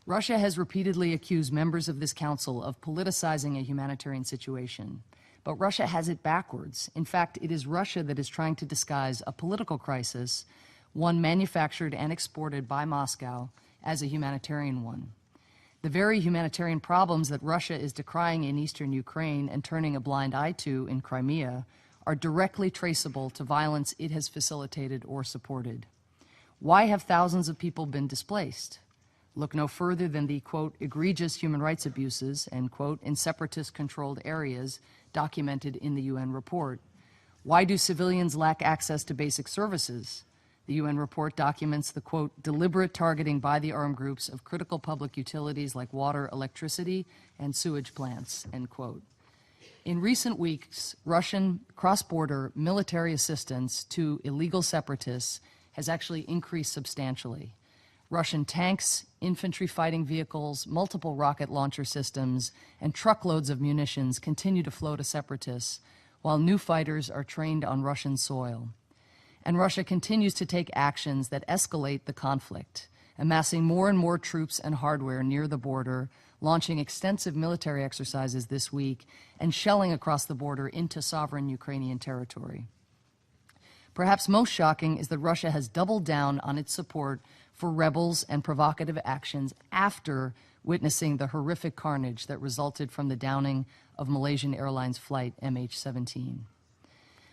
Russia has repeatedly accused members of this council of politicizing a humanitarian situation. But Russia has it backwards. In fact, it is Russia that is trying to disguise a political crisis, one manufactured and exported by Moscow, as a humanitarian one. The very humanitarian problems that Russia is decrying in eastern Ukraine and turning a blind eye to in Crimea are directly traceable to violence it has facilitated or supported. Why have thousands of people been displaced? Look no further than the, quote, egregious human rights abuses, end quote, in separatist-controlled areas documented in the UN report. Why do civilians lack access to basic services? The UN report documents the, quote, deliberate targeting by the armed groups of critical public utilities like water, electricity, and sewage plants, end quote. In recent weeks, Russian cross-border military assistance to illegal separatists has actually increased substantially. Russian tanks, infantry fighting vehicles, multiple rocket launcher systems, and truckloads of munitions continue to flow to separatists, while new fighters are trained on Russian soil. And Russia continues to take actions that escalate the conflict, amassing more and more troops and hardware near the border, launching extensive military exercises this week, and shelling across the border into sovereign Ukrainian territory. Perhaps most shocking is that Russia has doubled down on its support for rebels and provocative actions after witnessing the horrific carnage that resulted from the downing of Malaysian Airlines flight MH17.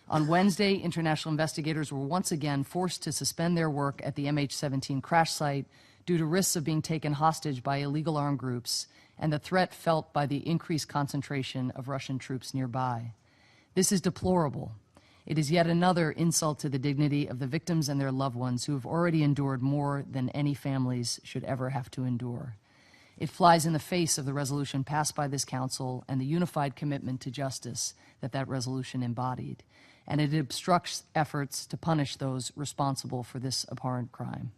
On Wednesday, international investigators were once again forced to suspend their work at the MH17 crash site due to risks of being taken hostage by illegal armed groups and the threat felt by the increased concentration of Russian troops nearby. This is deplorable. It is yet another insult to the dignity of the victims and their loved ones who have already endured more than any families should ever have to endure. It flies in the face of the resolution passed by this council and the unified commitment to justice that that resolution embodied, and it obstructs efforts to punish those responsible for this abhorrent crime.